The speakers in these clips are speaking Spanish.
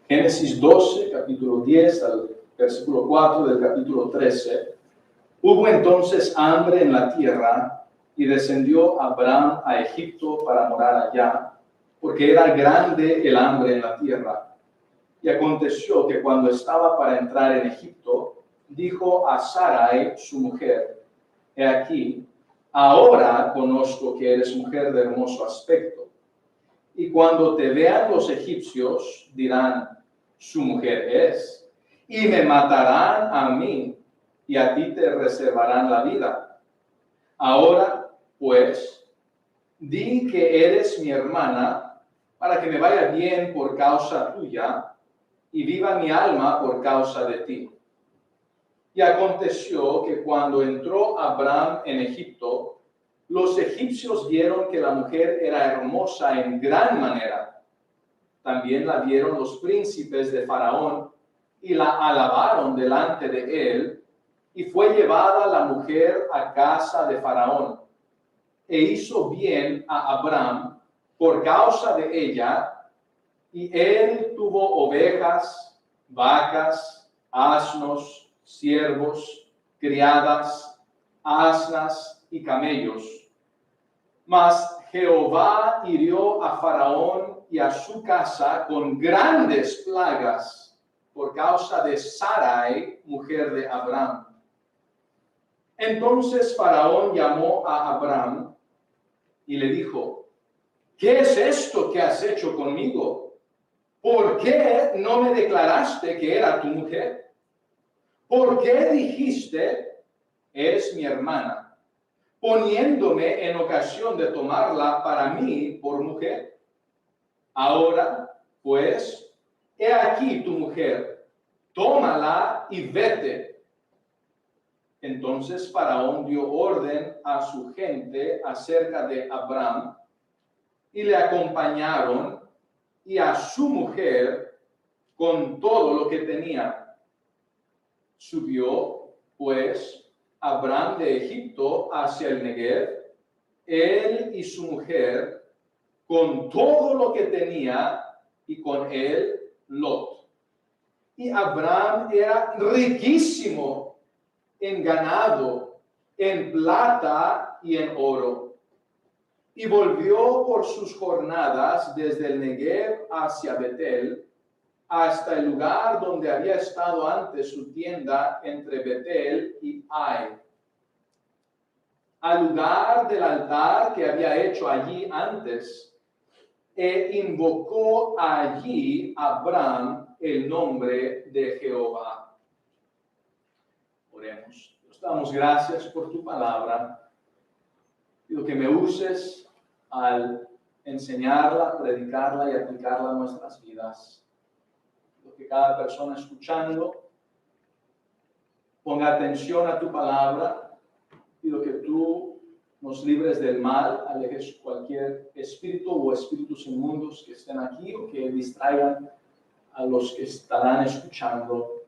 Génesis 12, capítulo 10 al versículo 4 del capítulo 13. Hubo entonces hambre en la tierra y descendió Abraham a Egipto para morar allá, porque era grande el hambre en la tierra. Y aconteció que cuando estaba para entrar en Egipto, dijo a Sarai, su mujer: He aquí, ahora conozco que eres mujer de hermoso aspecto. Y cuando te vean los egipcios, dirán: su mujer es, y me matarán a mí, y a ti te reservarán la vida. Ahora, pues, di que eres mi hermana, para que me vaya bien por causa tuya, y viva mi alma por causa de ti. Y aconteció que cuando entró Abraham en Egipto, los egipcios vieron que la mujer era hermosa en gran manera. También la vieron los príncipes de Faraón y la alabaron delante de él, y fue llevada la mujer a casa de Faraón. E hizo bien a Abraham por causa de ella, y él tuvo ovejas, vacas, asnos, siervos, criadas, asnas y camellos. Mas Jehová hirió a Faraón y a su casa con grandes plagas por causa de Sarai, mujer de Abraham. Entonces Faraón llamó a Abraham y le dijo: ¿qué es esto que has hecho conmigo? ¿Por qué no me declaraste que era tu mujer? ¿Por qué dijiste: es mi hermana, poniéndome en ocasión de tomarla para mí por mujer? Ahora, pues, he aquí tu mujer, tómala y vete. Entonces Faraón dio orden a su gente acerca de Abraham, y le acompañaron, y a su mujer con todo lo que tenía. Subió, pues, Abraham de Egipto hacia el Negev, él y su mujer, con todo lo que tenía, y con él Lot. Y Abraham era riquísimo en ganado, en plata y en oro. Y volvió por sus jornadas desde el Negev hacia Betel, hasta el lugar donde había estado antes su tienda entre Betel y Ai, al lugar del altar que había hecho allí antes, e invocó allí Abraham el nombre de Jehová. Oremos. Dios, damos gracias por tu palabra. Pido que me uses al enseñarla, predicarla y aplicarla a nuestras vidas. Pido que cada persona escuchando ponga atención a tu palabra. Pido que tú nos libres del mal, alejes cualquier espíritu o espíritus inmundos que estén aquí o que distraigan a los que estarán escuchando.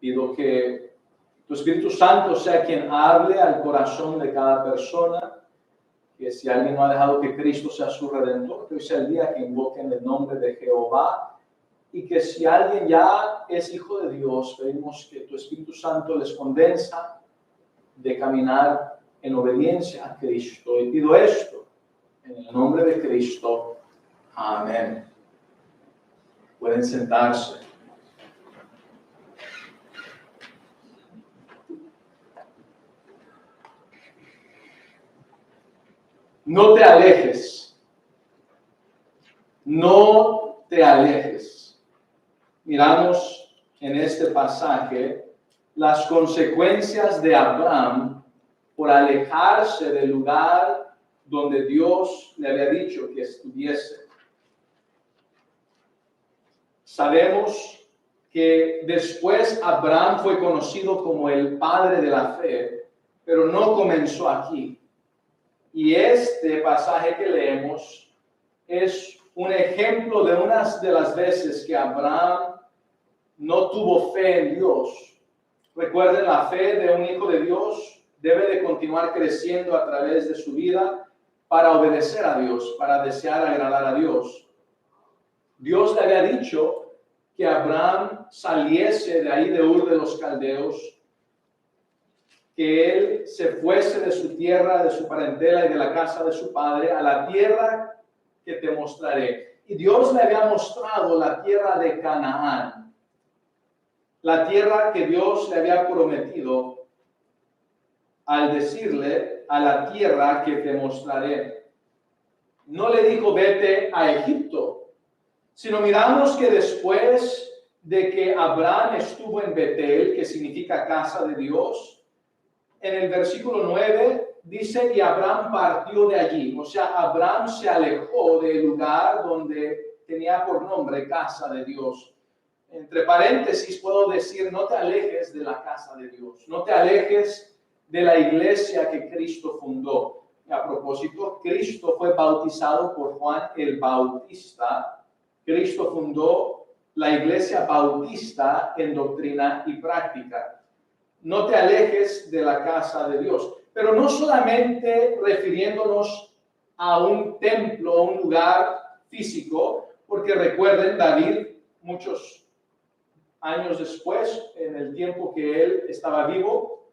Pido que tu Espíritu Santo sea quien hable al corazón de cada persona, que si alguien no ha dejado que Cristo sea su Redentor, que hoy sea el día que invoquen el nombre de Jehová, y que si alguien ya es hijo de Dios, pedimos que tu Espíritu Santo les convenza de caminar en obediencia a Cristo. Y pido esto en el nombre de Cristo. Amén. Pueden sentarse. No te alejes. No te alejes. Miramos en este pasaje las consecuencias de Abraham por alejarse del lugar donde Dios le había dicho que estuviese. Sabemos que después Abraham fue conocido como el padre de la fe, pero no comenzó aquí. Y este pasaje que leemos es un ejemplo de unas de las veces que Abraham no tuvo fe en Dios. Recuerden, la fe de un hijo de Dios debe de continuar creciendo a través de su vida para obedecer a Dios, para desear agradar a Dios. Dios le había dicho que Abraham saliese de ahí de Ur de los Caldeos, que él se fuese de su tierra, de su parentela y de la casa de su padre a la tierra que te mostraré. Y Dios le había mostrado la tierra de Canaán, la tierra que Dios le había prometido al decirle a la tierra que te mostraré. No le dijo vete a Egipto, sino miramos que después de que Abraham estuvo en Betel, que significa casa de Dios, en el versículo 9 dice que Abraham partió de allí, o sea, Abraham se alejó del lugar donde tenía por nombre casa de Dios. Entre paréntesis puedo decir, no te alejes de la casa de Dios, no te alejes de la iglesia que Cristo fundó. A propósito, Cristo fue bautizado por Juan el Bautista. Cristo fundó la iglesia bautista en doctrina y práctica. No te alejes de la casa de Dios, pero no solamente refiriéndonos a un templo, un lugar físico, porque recuerden, David, muchos años después, en el tiempo que él estaba vivo,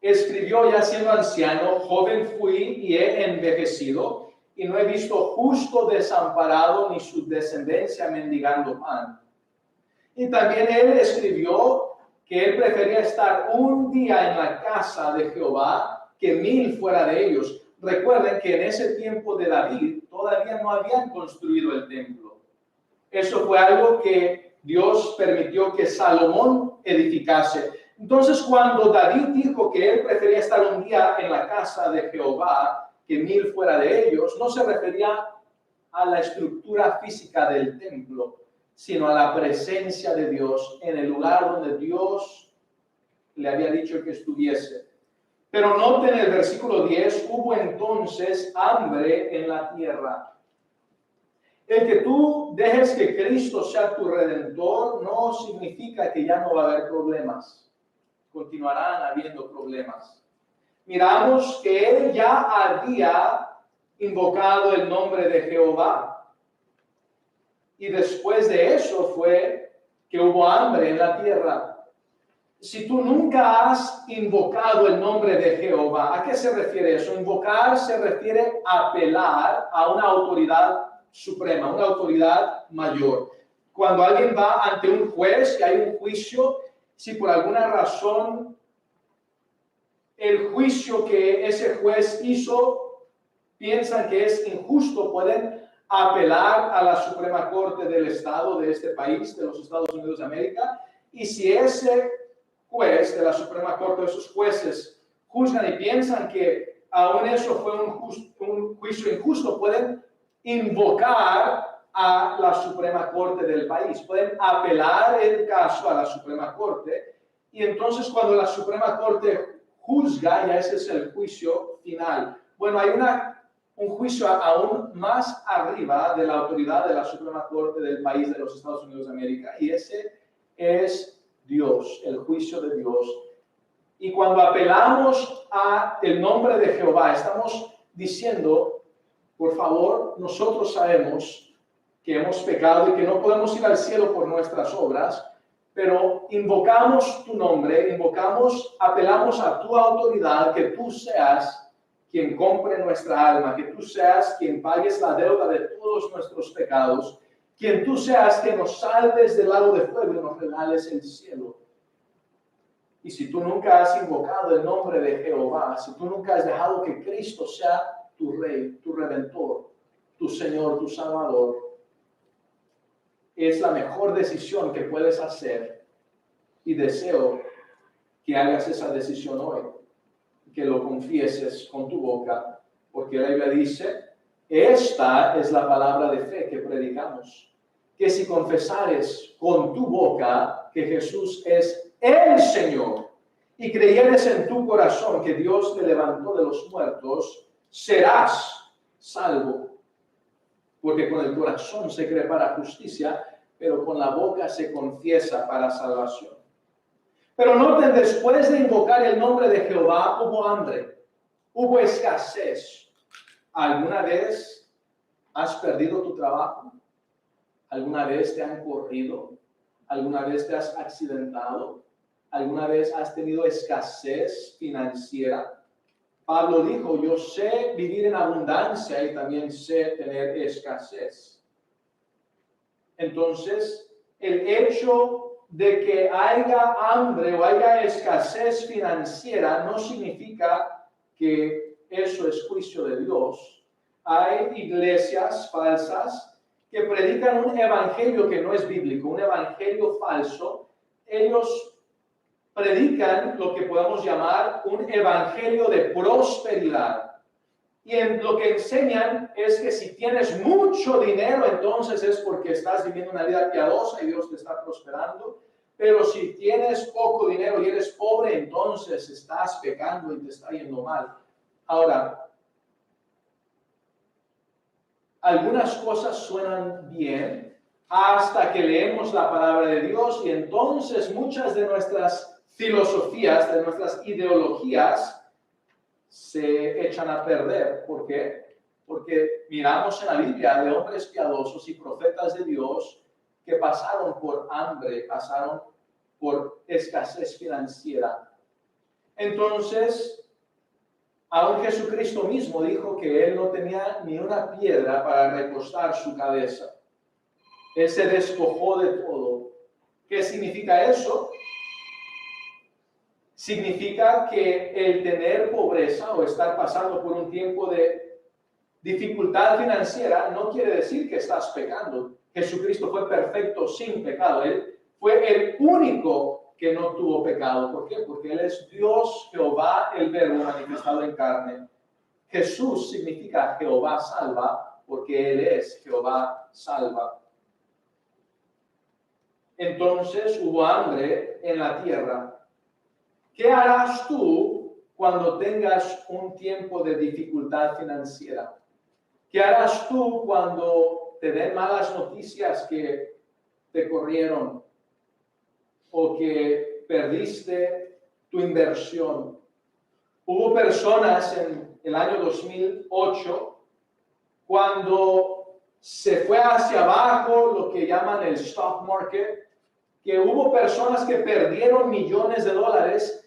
escribió ya siendo anciano, joven fui y he envejecido, y no he visto justo desamparado ni su descendencia mendigando pan. Y también él escribió que él prefería estar un día en la casa de Jehová que 1000 fuera de ellos. Recuerden que en ese tiempo de David todavía no habían construido el templo. Eso fue algo que Dios permitió que Salomón edificase. Entonces, cuando David dijo que él prefería estar un día en la casa de Jehová que 1000 fuera de ellos, no se refería a la estructura física del templo, sino a la presencia de Dios en el lugar donde Dios le había dicho que estuviese. Pero noten el versículo 10, hubo entonces hambre en la tierra. El que tú dejes que Cristo sea tu redentor no significa que ya no va a haber problemas. Continuarán habiendo problemas. Miramos que él ya había invocado el nombre de Jehová. Y después de eso fue que hubo hambre en la tierra. Si tú nunca has invocado el nombre de Jehová, ¿a qué se refiere eso? Invocar se refiere a apelar a una autoridad suprema, una autoridad mayor. Cuando alguien va ante un juez y hay un juicio, si por alguna razón el juicio que ese juez hizo piensan que es injusto, pueden apelar a la Suprema Corte del Estado de este país, de los Estados Unidos de América, y si ese juez de la Suprema Corte, esos jueces, juzgan y piensan que aún eso fue un juicio injusto, pueden invocar a la Suprema Corte del país, pueden apelar el caso a la Suprema Corte, y entonces cuando la Suprema Corte juzga, ya ese es el juicio final. Bueno, hay un juicio aún más arriba de la autoridad de la Suprema Corte del país de los Estados Unidos de América, y ese es Dios, el juicio de Dios. Y cuando apelamos a el nombre de Jehová, estamos diciendo, por favor, nosotros sabemos que hemos pecado y que no podemos ir al cielo por nuestras obras, pero invocamos tu nombre, apelamos a tu autoridad, que tú seas quien compre nuestra alma, que tú seas quien pagues la deuda de todos nuestros pecados, quien tú seas que nos salves del lago de fuego y nos regales el cielo. Y si tú nunca has invocado el nombre de Jehová, si tú nunca has dejado que Cristo sea tu Rey, tu Redentor, tu Señor, tu Salvador, es la mejor decisión que puedes hacer, y deseo que hagas esa decisión hoy, que lo confieses con tu boca, porque la Biblia dice, esta es la palabra de fe que predicamos, que si confesares con tu boca que Jesús es el Señor y creyeres en tu corazón que Dios te levantó de los muertos, serás salvo. Porque con el corazón se cree para justicia, pero con la boca se confiesa para salvación. Pero noten, después de invocar el nombre de Jehová, hubo hambre, hubo escasez. ¿Alguna vez has perdido tu trabajo? ¿Alguna vez te han corrido? ¿Alguna vez te has accidentado? ¿Alguna vez has tenido escasez financiera? Pablo dijo, yo sé vivir en abundancia y también sé tener escasez. Entonces, el hecho de que haya hambre o haya escasez financiera no significa que eso es juicio de Dios. Hay iglesias falsas que predican un evangelio que no es bíblico, un evangelio falso. Ellos predican lo que podemos llamar un evangelio de prosperidad. Y lo que enseñan es que si tienes mucho dinero, entonces es porque estás viviendo una vida piadosa y Dios te está prosperando. Pero si tienes poco dinero y eres pobre, entonces estás pecando y te está yendo mal. Ahora, algunas cosas suenan bien hasta que leemos la palabra de Dios y entonces muchas de nuestras filosofías, de nuestras ideologías, se echan a perder. ¿Por qué? Porque miramos en la Biblia de hombres piadosos y profetas de Dios que pasaron por hambre, pasaron por escasez financiera. Entonces, aun Jesucristo mismo dijo que Él no tenía ni una piedra para recostar su cabeza. Él se despojó de todo. ¿Qué significa eso? Significa que el tener pobreza o estar pasando por un tiempo de dificultad financiera no quiere decir que estás pecando. Jesucristo fue perfecto sin pecado. Él fue el único que no tuvo pecado. ¿Por qué? Porque Él es Dios, Jehová, el Verbo manifestado en carne. Jesús significa Jehová salva, porque Él es Jehová salva. Entonces hubo hambre en la tierra. ¿Qué harás tú cuando tengas un tiempo de dificultad financiera? ¿Qué harás tú cuando te den malas noticias que te corrieron o que perdiste tu inversión? Hubo personas en el año 2008 cuando se fue hacia abajo lo que llaman el stock market, que hubo personas que perdieron millones de dólares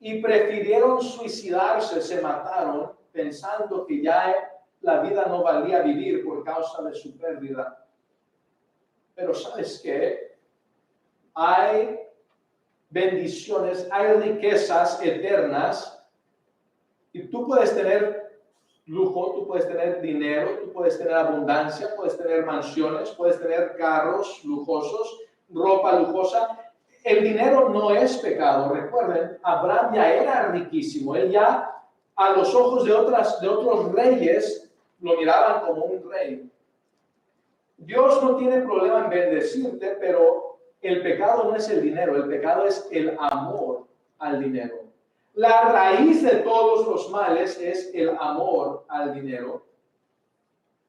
y prefirieron suicidarse, se mataron, pensando que ya la vida no valía vivir por causa de su pérdida. Pero ¿sabes qué? Hay bendiciones, hay riquezas eternas y tú puedes tener lujo, tú puedes tener dinero, tú puedes tener abundancia, puedes tener mansiones, puedes tener carros lujosos, ropa lujosa. El dinero no es pecado. Recuerden, Abraham ya era riquísimo. Él ya, a los ojos de otros reyes, lo miraban como un rey. Dios no tiene problema en bendecirte, pero el pecado no es el dinero. El pecado es el amor al dinero. La raíz de todos los males es el amor al dinero.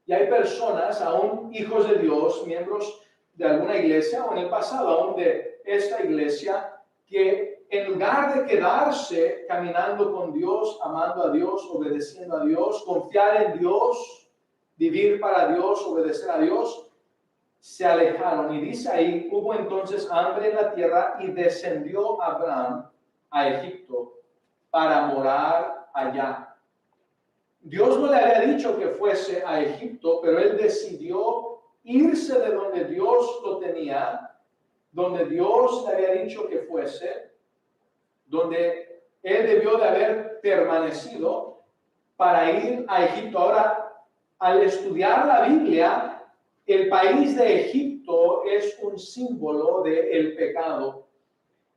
Y hay personas, aún hijos de Dios, miembros de alguna iglesia o en el pasado aún de esta iglesia, que en lugar de quedarse caminando con Dios, amando a Dios, obedeciendo a Dios, confiar en Dios, vivir para Dios, obedecer a Dios, se alejaron. Y dice ahí, hubo entonces hambre en la tierra y descendió Abraham a Egipto para morar allá. Dios no le había dicho que fuese a Egipto, pero él decidió irse de donde Dios lo tenía, donde Dios le había dicho que fuese, donde él debió de haber permanecido para ir a Egipto. Ahora, al estudiar la Biblia, el país de Egipto es un símbolo del pecado,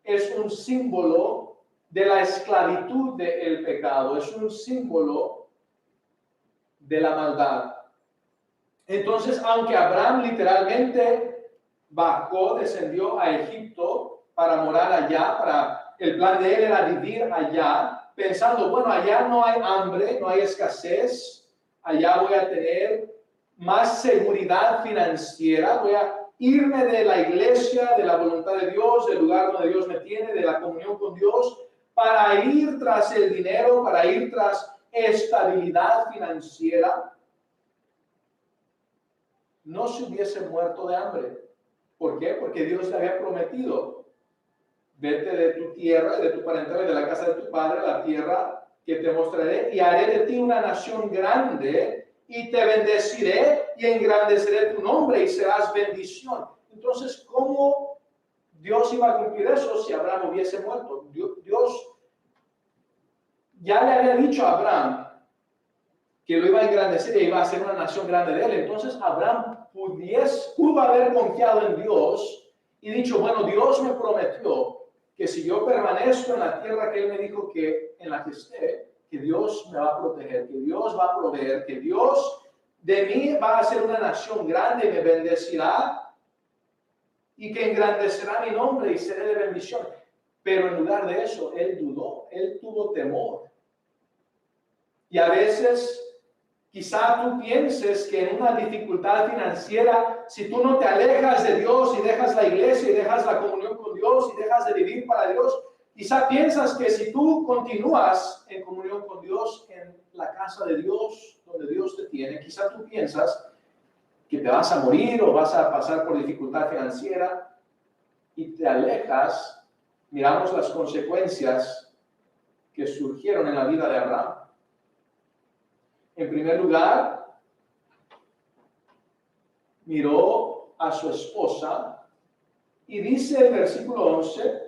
es un símbolo de la esclavitud del pecado, es un símbolo de la maldad. Entonces, aunque Abraham literalmente bajó, descendió a Egipto para morar allá, el plan de él era vivir allá, pensando, bueno, allá no hay hambre, no hay escasez, allá voy a tener más seguridad financiera, voy a irme de la iglesia, de la voluntad de Dios, del lugar donde Dios me tiene, de la comunión con Dios, para ir tras el dinero, para ir tras estabilidad financiera. no se hubiese muerto de hambre. ¿Por qué? Porque Dios le había prometido: vete de tu tierra, de tu parentela y de la casa de tu padre, a la tierra que te mostraré, y haré de ti una nación grande, y te bendeciré y engrandeceré tu nombre y serás bendición. Entonces, ¿cómo Dios iba a cumplir eso si Abraham hubiese muerto? Dios ya le había dicho a Abraham que lo iba a engrandecer y iba a ser una nación grande de él. Entonces Abraham pudo haber confiado en Dios y dicho: bueno, Dios me prometió que si yo permanezco en la tierra que él me dijo que en la que esté, que Dios me va a proteger, que Dios va a proveer, que Dios de mí va a ser una nación grande, me bendecirá y que engrandecerá mi nombre y seré de bendición. Pero en lugar de eso, él dudó, él tuvo temor. Y a veces quizá tú pienses que en una dificultad financiera, si tú no te alejas de Dios y dejas la iglesia y dejas la comunión con Dios y dejas de vivir para Dios, quizá piensas que si tú continúas en comunión con Dios en la casa de Dios, donde Dios te tiene, quizá tú piensas que te vas a morir o vas a pasar por dificultad financiera y te alejas. Miramos las consecuencias que surgieron en la vida de Abraham. En primer lugar, miró a su esposa y dice el versículo 11,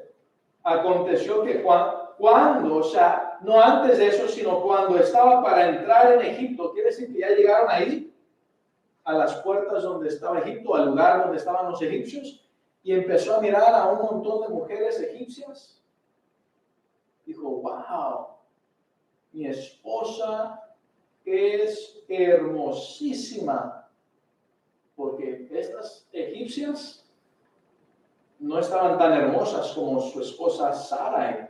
aconteció que cuando, o sea, no antes de eso, sino cuando estaba para entrar en Egipto, quiere decir que ya llegaron ahí, a las puertas donde estaba Egipto, al lugar donde estaban los egipcios, y empezó a mirar a un montón de mujeres egipcias. Dijo: wow, mi esposa es hermosísima, porque estas egipcias no estaban tan hermosas como su esposa Sarai.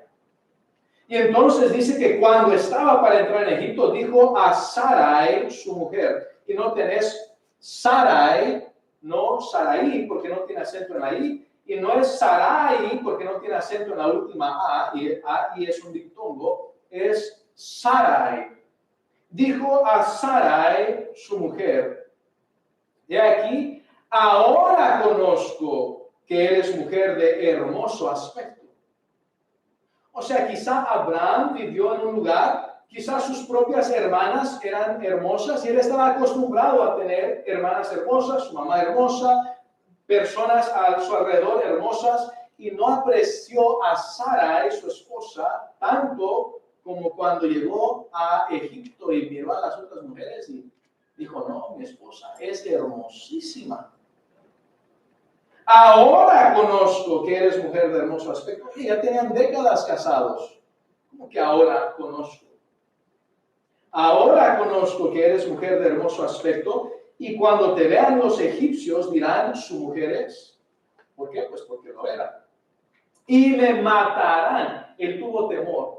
Y entonces dice que cuando estaba para entrar en Egipto, dijo a Sarai, su mujer, y no tenés Sarai, no Sarai, porque no tiene acento en la I, y no es Sarai, porque no tiene acento en la última A, y es un diptongo, es Sarai. Dijo a Sarai, su mujer: he aquí, ahora conozco que eres mujer de hermoso aspecto. O sea, quizá Abraham vivió en un lugar, quizá sus propias hermanas eran hermosas y él estaba acostumbrado a tener hermanas hermosas, su mamá hermosa, personas a su alrededor hermosas, y no apreció a Sarai, su esposa, tanto como cuando llegó a Egipto y miró a las otras mujeres y dijo: no, mi esposa es hermosísima. Ahora conozco que eres mujer de hermoso aspecto. Y ya tenían décadas casados. ¿Cómo que ahora conozco? Ahora conozco que eres mujer de hermoso aspecto, y cuando te vean los egipcios dirán: su mujer es. ¿Por qué? Pues porque lo era. Y me matarán. Él tuvo temor.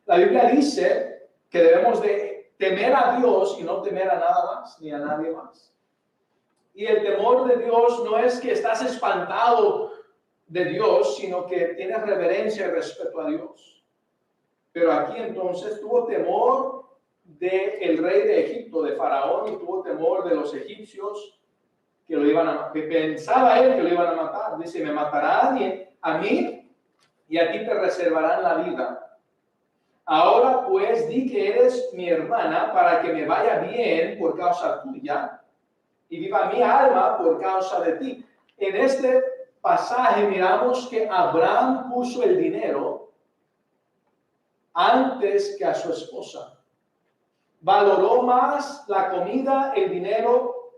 La Biblia dice que debemos de temer a Dios y no temer a nada más, ni a nadie más. Y el temor de Dios no es que estás espantado de Dios, sino que tienes reverencia y respeto a Dios. Pero aquí entonces tuvo temor del rey de Egipto, de Faraón, y tuvo temor de los egipcios que lo iban a, que pensaba él que lo iban a matar. Dice: me matarán a mí y a ti te reservarán la vida. Ahora pues di que eres mi hermana para que me vaya bien por causa tuya y viva mi alma por causa de ti. En este pasaje miramos que Abraham puso el dinero antes que a su esposa. Valoró más la comida, el dinero,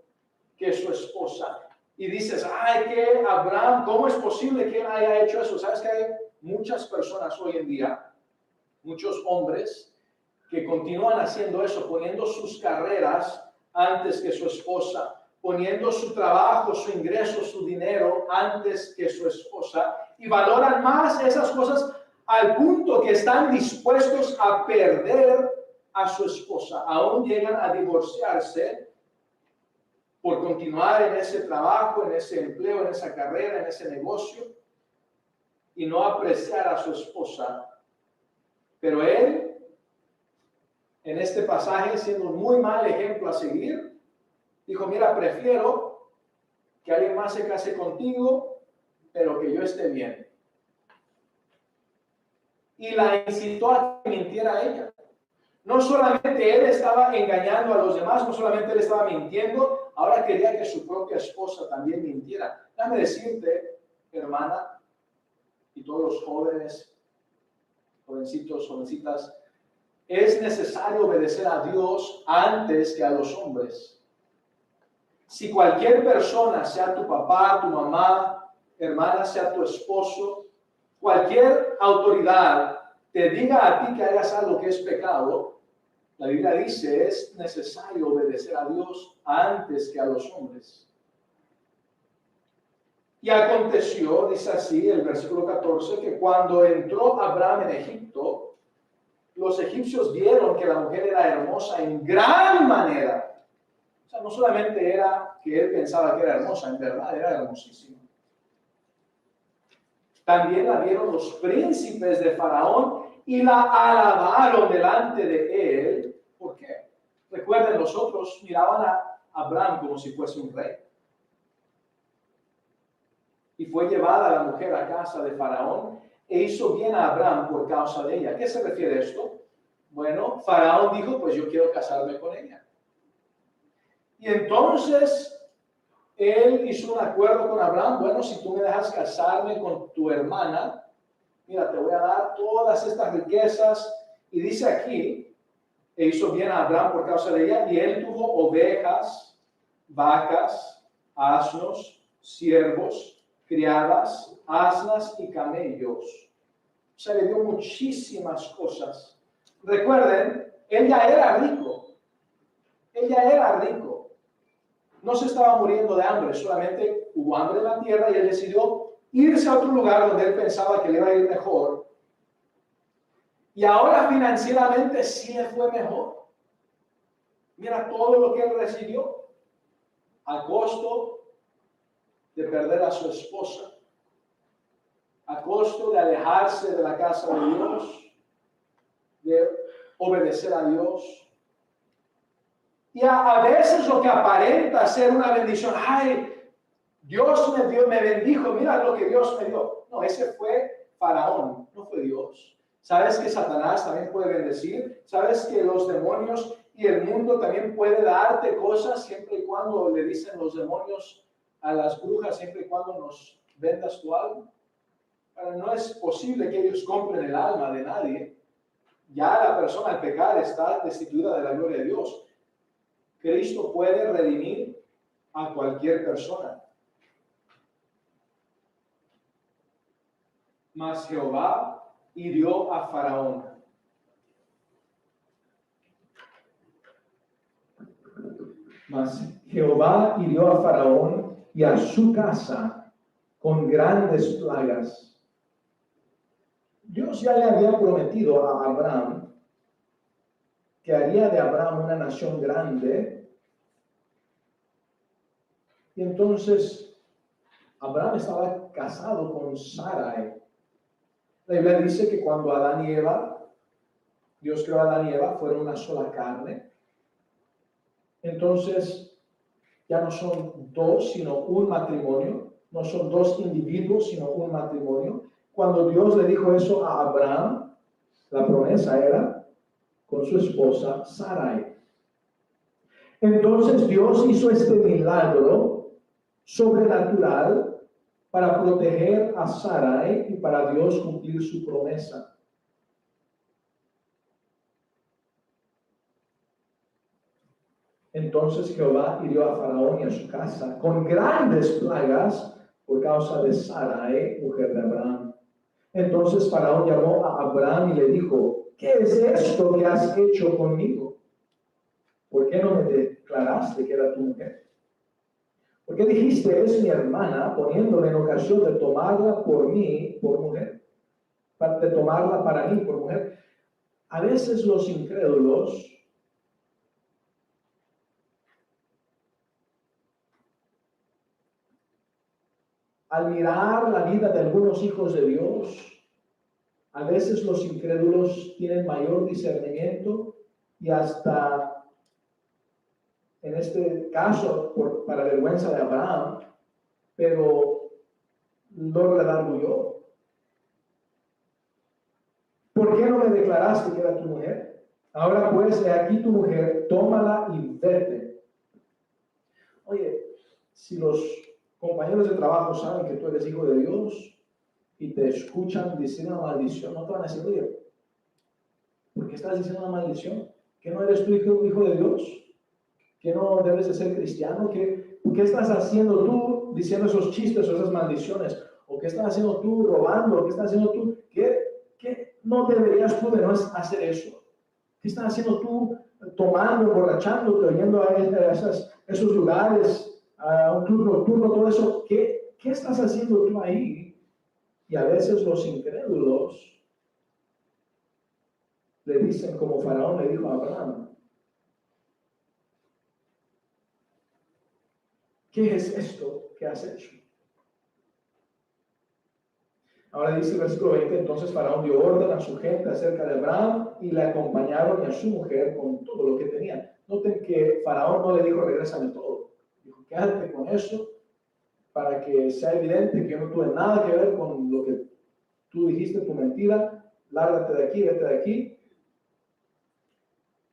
que su esposa. Y dices: ay, que Abraham, ¿cómo es posible que él haya hecho eso? ¿Sabes que hay muchas personas hoy en día, muchos hombres, que continúan haciendo eso, poniendo sus carreras antes que su esposa, poniendo su trabajo, su ingreso, su dinero antes que su esposa, y valoran más esas cosas al punto que están dispuestos a perder a su esposa? Aún llegan a divorciarse por continuar en ese trabajo, en ese empleo, en esa carrera, en ese negocio, y no apreciar a su esposa. Pero él, en este pasaje, siendo un muy mal ejemplo a seguir, Dijo, mira, prefiero que alguien más se case contigo, pero que yo esté bien. Y la incitó a que mintiera a ella. No solamente él estaba engañando a los demás, no solamente él estaba mintiendo, ahora quería que su propia esposa también mintiera. Déjame decirte, hermana, y todos los jóvenes, jovencitos, jovencitas, es necesario obedecer a Dios antes que a los hombres. Si cualquier persona, sea tu papá, tu mamá, hermana, sea tu esposo, cualquier autoridad te diga a ti que hagas algo que es pecado, la Biblia dice, es necesario obedecer a Dios antes que a los hombres. Y aconteció, dice así el versículo 14, que cuando entró Abraham en Egipto, los egipcios vieron que la mujer era hermosa en gran manera. O sea, no solamente era que él pensaba que era hermosa, en verdad era hermosísima. También la vieron los príncipes de Faraón y la alabaron delante de él. ¿Por qué? Recuerden, los otros miraban a Abraham como si fuese un rey. Y fue llevada la mujer a casa de Faraón e hizo bien a Abraham por causa de ella. ¿A qué se refiere esto? Bueno, Faraón dijo, pues yo quiero casarme con ella. Y entonces él hizo un acuerdo con Abraham. Bueno, si tú me dejas casarme con tu hermana, mira, te voy a dar todas estas riquezas. Y dice aquí, e hizo bien a Abraham por causa de ella, y él tuvo ovejas, vacas, asnos, siervos, criadas, asnas y camellos. O sea, le dio muchísimas cosas. Recuerden, él ya era rico. Él ya era rico. No se estaba muriendo de hambre, solamente hubo hambre en la tierra y él decidió irse a otro lugar donde él pensaba que le iba a ir mejor. Y ahora financieramente sí le fue mejor. Mira todo lo que él recibió a costo de perder a su esposa, a costo de alejarse de la casa de Dios, de obedecer a Dios. Y a veces lo que aparenta ser una bendición, ay, Dios me bendijo, mira lo que Dios me dio. No, ese fue Faraón, no fue Dios. ¿Sabes que Satanás también puede bendecir? ¿Sabes que los demonios y el mundo también puede darte cosas siempre y cuando le dicen los demonios a las brujas, siempre y cuando nos vendas tu alma? Pero no es posible que ellos compren el alma de nadie. Ya la persona al pecar está destituida de la gloria de Dios. Cristo puede redimir a cualquier persona. Mas Jehová hirió a Faraón. Mas Jehová hirió a Faraón y a su casa con grandes plagas. Dios ya le había prometido a Abraham que haría de Abraham una nación grande. Y entonces Abraham estaba casado con Sarai. La Biblia dice que cuando Adán y Eva, Dios creó a Adán y Eva, fueron una sola carne. Entonces ya no son dos, sino un matrimonio. No son dos individuos, sino un matrimonio. Cuando Dios le dijo eso a Abraham, la promesa era con su esposa Sarai. Entonces Dios hizo este milagro sobrenatural para proteger a Sarai y para Dios cumplir su promesa. Entonces Jehová hirió a Faraón y a su casa con grandes plagas por causa de Sarai, mujer de Abraham. Entonces Faraón llamó a Abraham y le dijo, ¿qué es esto que has hecho conmigo? ¿Por qué no me declaraste que era tu mujer? ¿Por qué dijiste, es mi hermana, poniéndome en ocasión de tomarla por mí, por mujer? De tomarla para mí, por mujer. A veces los incrédulos al mirar la vida de algunos hijos de Dios, a veces los incrédulos tienen mayor discernimiento y hasta en este caso, para vergüenza de Abraham, pero no le arguyó. ¿Por qué no me declaraste que era tu mujer? Ahora pues, he aquí tu mujer, tómala y vete. Oye, si los compañeros de trabajo saben que tú eres hijo de Dios y te escuchan decir una maldición, no te van a decir, oye, ¿por qué estás diciendo una maldición? ¿Que no eres tu hijo de Dios? ¿Que no debes de ser cristiano? ¿Qué estás haciendo tú diciendo esos chistes o esas maldiciones? ¿O qué estás haciendo tú robando? ¿Qué estás haciendo tú? ¿Qué no deberías tú de no hacer eso? ¿Qué estás haciendo tú tomando, emborrachándote, yendo a esos lugares, a un club nocturno, todo eso? ¿Qué estás haciendo tú ahí? Y a veces los incrédulos le dicen, como Faraón le dijo a Abraham, ¿qué es esto que has hecho? Ahora dice el versículo 20, entonces Faraón dio orden a su gente acerca de Abraham y le acompañaron y a su mujer con todo lo que tenían. Noten que Faraón no le dijo, regrésame todo. Dijo, quédate con eso para que sea evidente que yo no tuve nada que ver con lo que tú dijiste, tu mentira. Lárgate de aquí, vete de aquí.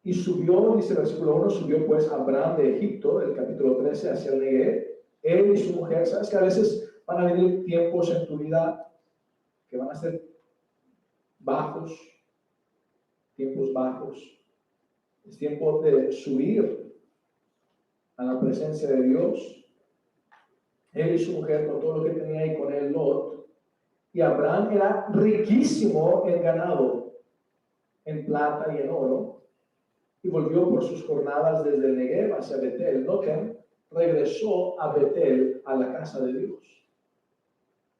Y subió, dice el versículo 1, subió pues Abraham de Egipto, el capítulo 13, hacia el Negev, él y su mujer. Sabes que a veces van a venir tiempos en tu vida que van a ser bajos, tiempos bajos. Es tiempo de subir a la presencia de Dios. Él y su mujer con todo lo que tenía y con él Lot. Y Abraham era riquísimo en ganado, en plata y en oro. Y volvió por sus jornadas desde el Negev hacia Betel. Noten, regresó a Betel, a la casa de Dios.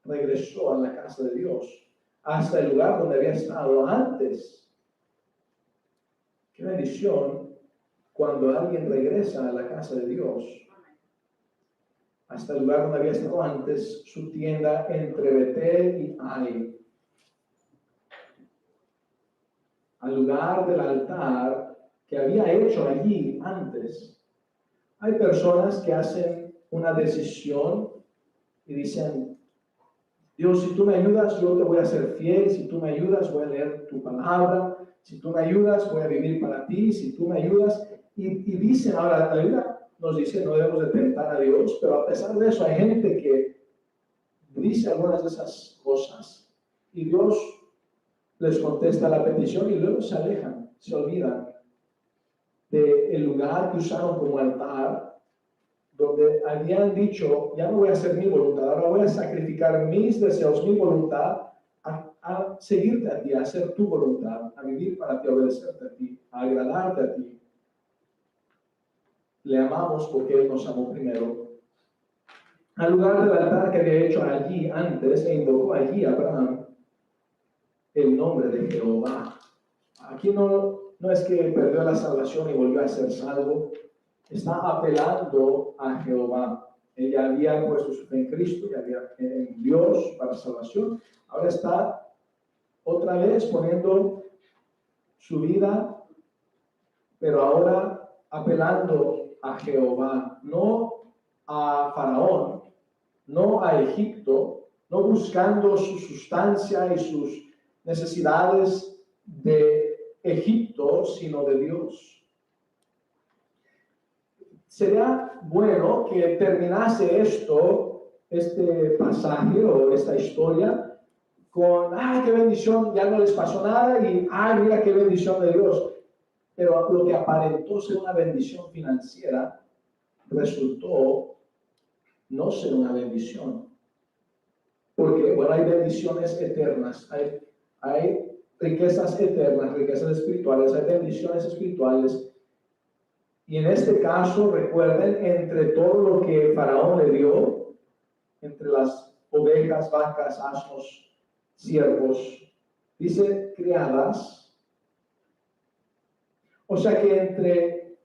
Regresó a la casa de Dios, hasta el lugar donde había estado antes. Qué bendición cuando alguien regresa a la casa de Dios, hasta el lugar donde había estado antes, su tienda entre Betel y Ai, al lugar del altar que había hecho allí antes. Hay personas que hacen una decisión y dicen, Dios, si tú me ayudas, yo te voy a ser fiel. Si tú me ayudas, voy a leer tu palabra. Si tú me ayudas, voy a vivir para ti. Si tú me ayudas. Y dicen, ahora, la Biblia nos dice, no debemos de tentar a Dios, pero a pesar de eso hay gente que dice algunas de esas cosas y Dios les contesta la petición y luego se alejan, se olvidan del lugar que usaron como altar, donde habían dicho, ya no voy a hacer mi voluntad, ahora voy a sacrificar mis deseos, mi voluntad, a seguirte a ti, a hacer tu voluntad, a vivir para ti, a obedecerte a ti, a agradarte a ti. Le amamos porque Él nos amó primero. Al lugar del altar que había hecho allí antes, e invocó allí a Abraham el nombre de Jehová. Aquí no es que perdió la salvación y volvió a ser salvo, está apelando a Jehová. Ella había puesto su fe en Cristo y había en Dios para salvación. Ahora está otra vez poniendo su vida, pero ahora apelando a Jehová, no a Faraón, no a Egipto, no buscando su sustancia y sus necesidades de Egipto, sino de Dios. Sería bueno que terminase este pasaje o esta historia con, qué bendición, ya no les pasó nada y, mira qué bendición de Dios. Pero lo que aparentó ser una bendición financiera resultó no ser una bendición. Porque, bueno, hay bendiciones eternas, hay riquezas eternas, riquezas espirituales, hay bendiciones espirituales. Y en este caso, recuerden, entre todo lo que Faraón le dio, entre las ovejas, vacas, asnos, siervos, dice criadas. O sea que entre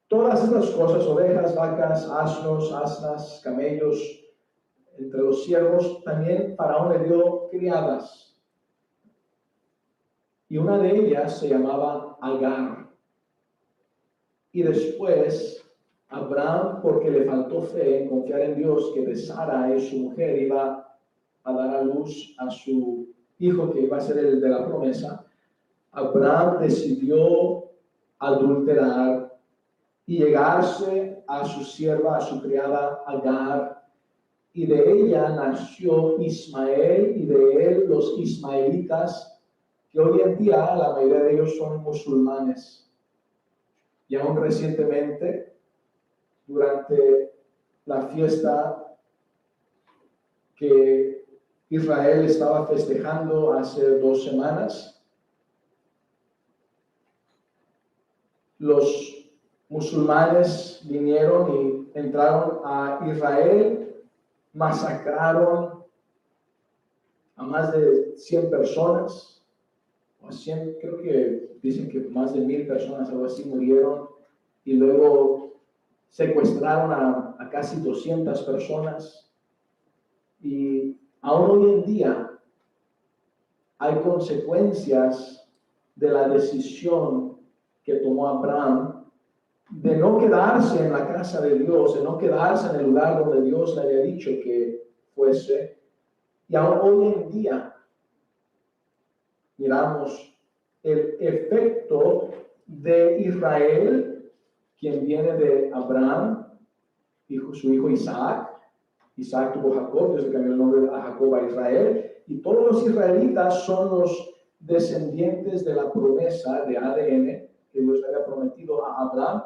todas estas cosas, ovejas, vacas, asnos, asnas, camellos, entre los siervos, también Faraón le dio criadas. Y una de ellas se llamaba Agar. Y después Abraham, porque le faltó fe en confiar en Dios, que de Sara, su mujer, iba a dar a luz a su hijo, que iba a ser el de la promesa, Abraham decidió adulterar y llegarse a su sierva, a su criada Agar, y de ella nació Ismael, y de él los ismaelitas, que hoy en día la mayoría de ellos son musulmanes. Y aún recientemente, durante la fiesta que Israel estaba festejando hace 2 semanas, los musulmanes vinieron y entraron a Israel, masacraron a más de 100 personas, o 100, creo que dicen que más de 1000 personas, algo así, murieron, y luego secuestraron a casi 200 personas. Y aún hoy en día hay consecuencias de la decisión que tomó Abraham de no quedarse en la casa de Dios, de no quedarse en el lugar donde Dios le había dicho que fuese. Y aún hoy en día miramos el efecto de Israel, quien viene de Abraham, su hijo Isaac. Isaac tuvo Jacob, Dios le cambió el nombre a Jacob a Israel, y todos los israelitas son los descendientes de la promesa de ADN que Dios le había prometido a Abraham,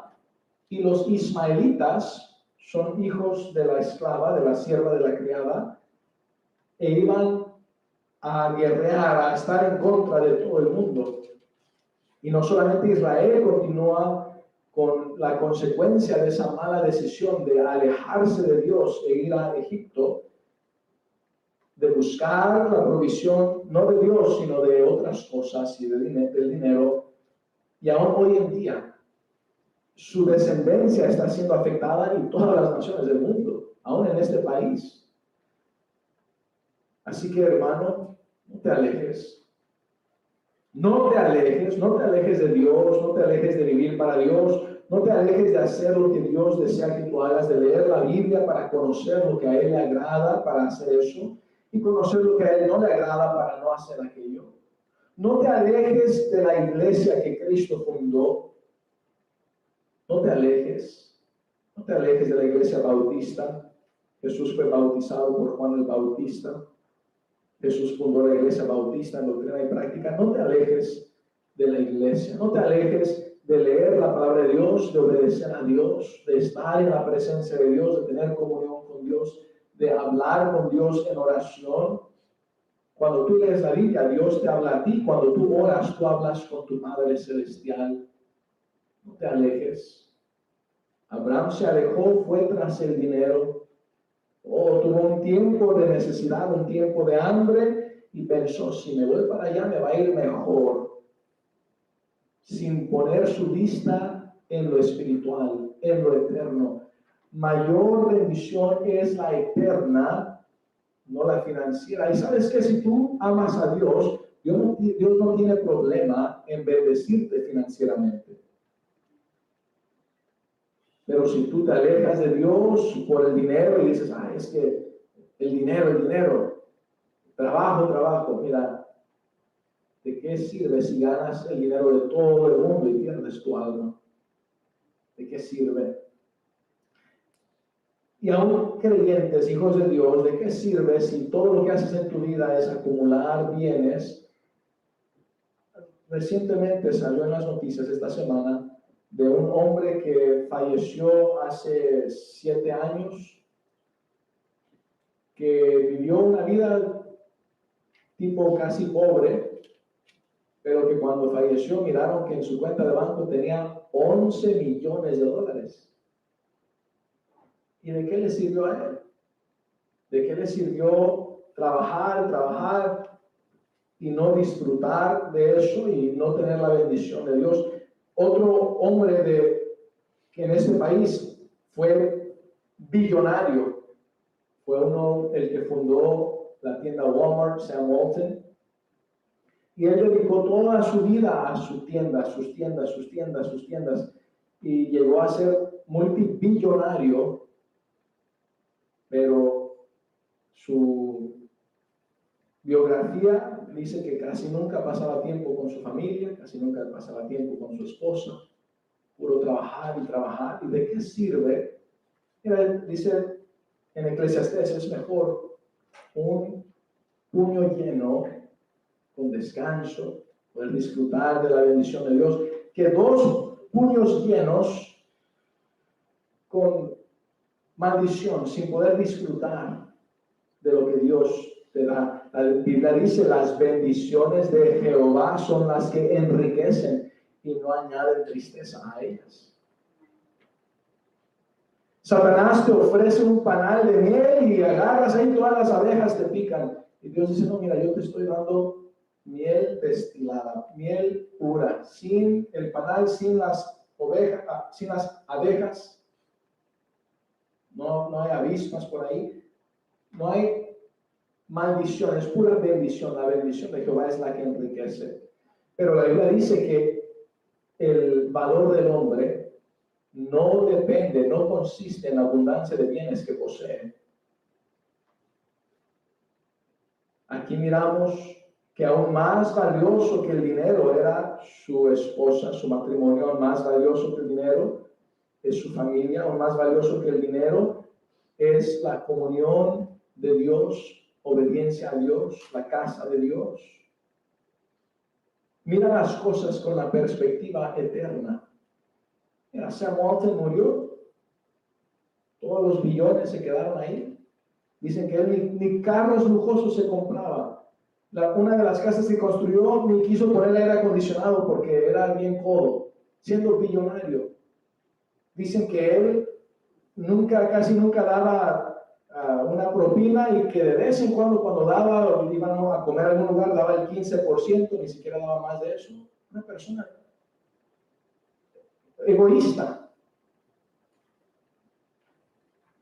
y los ismaelitas son hijos de la esclava, de la sierva, de la criada, e iban a guerrear, a estar en contra de todo el mundo. Y no solamente Israel continúa con la consecuencia de esa mala decisión de alejarse de Dios e ir a Egipto, de buscar la provisión, no de Dios, sino de otras cosas y del dinero, y aún hoy en día su descendencia está siendo afectada en todas las naciones del mundo, aún en este país. Así que, hermano, no te alejes. No te alejes de Dios, no te alejes de vivir para Dios, no te alejes de hacer lo que Dios desea que tú hagas, de leer la Biblia para conocer lo que a Él le agrada para hacer eso, y conocer lo que a Él no le agrada para no hacer aquello. No te alejes de la iglesia que Cristo fundó. No te alejes de la iglesia bautista. Jesús fue bautizado por Juan el Bautista. Jesús fundó la iglesia bautista en doctrina y práctica. No te alejes de la iglesia, no te alejes de leer la palabra de Dios, de obedecer a Dios, de estar en la presencia de Dios, de tener comunión con Dios, de hablar con Dios en oración. Cuando tú lees la Biblia, Dios te habla a ti. Cuando tú oras, tú hablas con tu Padre Celestial. No te alejes. Abraham se alejó, fue tras el dinero. Tuvo un tiempo de necesidad, un tiempo de hambre, y pensó, si me voy para allá me va a ir mejor, sin poner su vista en lo espiritual, en lo eterno. Mayor bendición es la eterna, no la financiera. Y sabes que si tú amas a Dios, Dios no tiene problema en bendecirte financieramente. Pero si tú te alejas de Dios por el dinero y dices, es que el dinero, trabajo, mira, ¿de qué sirve si ganas el dinero de todo el mundo y pierdes tu alma? ¿De qué sirve? Y aún creyentes, hijos de Dios, ¿de qué sirve si todo lo que haces en tu vida es acumular bienes? Recientemente salió en las noticias esta semana de un hombre que falleció hace 7 años, que vivió una vida tipo casi pobre, pero que cuando falleció miraron que en su cuenta de banco tenía $11 millones. ¿Y de qué le sirvió a él? ¿De qué le sirvió trabajar y no disfrutar de eso y no tener la bendición de Dios? Otro hombre que en este país fue billonario, fue el que fundó la tienda Walmart, Sam Walton, y él dedicó toda su vida a su tienda, sus tiendas, y llegó a ser multibillonario, pero su biografía dice que casi nunca pasaba tiempo con su familia, casi nunca pasaba tiempo con su esposa, puro trabajar y trabajar. ¿Y de qué sirve? Mira, dice en Eclesiastés, es mejor un puño lleno con descanso, poder disfrutar de la bendición de Dios, que dos puños llenos con maldición, sin poder disfrutar de lo que Dios te da. La Biblia dice, las bendiciones de Jehová son las que enriquecen y no añaden tristeza a ellas. Satanás te ofrece un panal de miel y agarras ahí, todas las abejas te pican. Y Dios dice, no, mira, yo te estoy dando miel destilada, miel pura, sin el panal, sin las sin las abejas. No hay avispas por ahí. No hay maldición, es pura bendición. La bendición de Jehová es la que enriquece. Pero la Biblia dice que el valor del hombre no depende, no consiste en la abundancia de bienes que posee. Aquí miramos que aún más valioso que el dinero era su esposa, su matrimonio. Aún más valioso que el dinero es su familia. Aún más valioso que el dinero es la comunión de Dios, obediencia a Dios, la casa de Dios. Mira las cosas con la perspectiva eterna. Mira, Sam Walton murió, todos los billones se quedaron ahí. Dicen que él ni carros lujosos se compraba. Una de las casas que construyó ni quiso ponerle aire acondicionado porque era bien codo, siendo billonario. Dicen que él casi nunca daba una propina y que de vez en cuando daba, iban a comer a algún lugar, daba el 15%, ni siquiera daba más de eso. Una persona egoísta.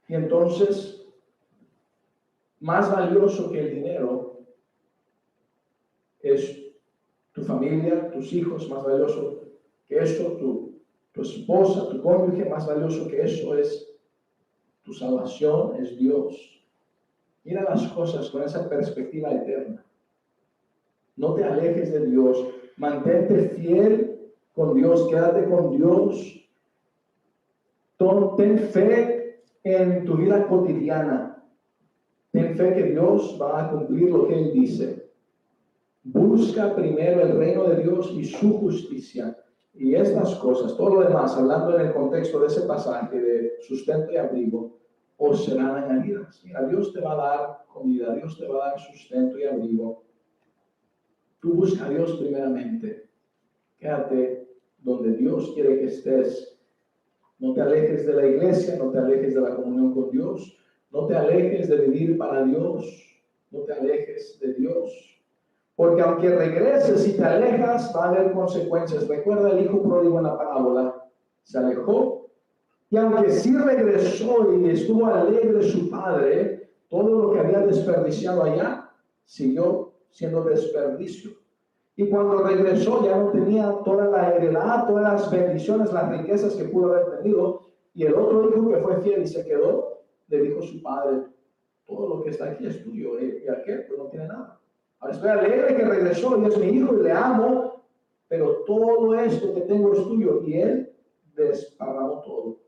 Y entonces, más valioso que el dinero es tu familia, tus hijos, más valioso que eso, tu esposa, tu cónyuge, más valioso que eso es tu salvación, es Dios. Mira las cosas con esa perspectiva eterna. No te alejes de Dios, mantente fiel con Dios, quédate con Dios. Ten fe en tu vida cotidiana. Ten fe que Dios va a cumplir lo que Él dice. Busca primero el reino de Dios y su justicia. Y estas cosas, todo lo demás, hablando en el contexto de ese pasaje de sustento y abrigo, os serán añadidas. Mira, Dios te va a dar comida, Dios te va a dar sustento y abrigo. Tú busca a Dios primeramente. Quédate donde Dios quiere que estés. No te alejes de la iglesia, no te alejes de la comunión con Dios, no te alejes de vivir para Dios, no te alejes de Dios. Porque aunque regreses y te alejas, va a haber consecuencias. Recuerda el hijo pródigo en la parábola. Se alejó y aunque sí regresó y estuvo alegre su padre, todo lo que había desperdiciado allá siguió siendo desperdicio. Y cuando regresó ya no tenía toda la heredad, todas las bendiciones, las riquezas que pudo haber tenido. Y el otro hijo que fue fiel y se quedó, le dijo a su padre, todo lo que está aquí es tuyo. ¿Y aquel? Pues no tiene nada. Ahora estoy alegre que regresó y es mi hijo y le amo, pero todo esto que tengo es tuyo. Y él desparramó todo,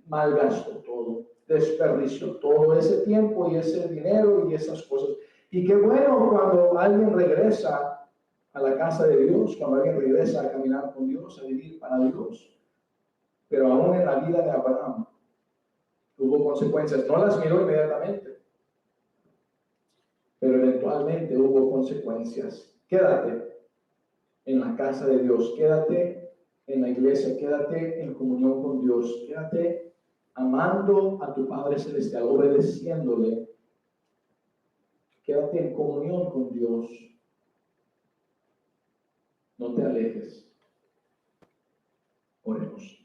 malgastó todo, desperdició todo ese tiempo y ese dinero y esas cosas. Y qué bueno cuando alguien regresa a la casa de Dios, cuando alguien regresa a caminar con Dios, a vivir para Dios. Pero aún en la vida de Abraham hubo consecuencias. No las miró inmediatamente, pero eventualmente hubo consecuencias. Quédate en la casa de Dios, quédate en la iglesia, quédate en comunión con Dios, quédate amando a tu Padre Celestial, obedeciéndole. Quédate en comunión con Dios. No te alejes. Oremos.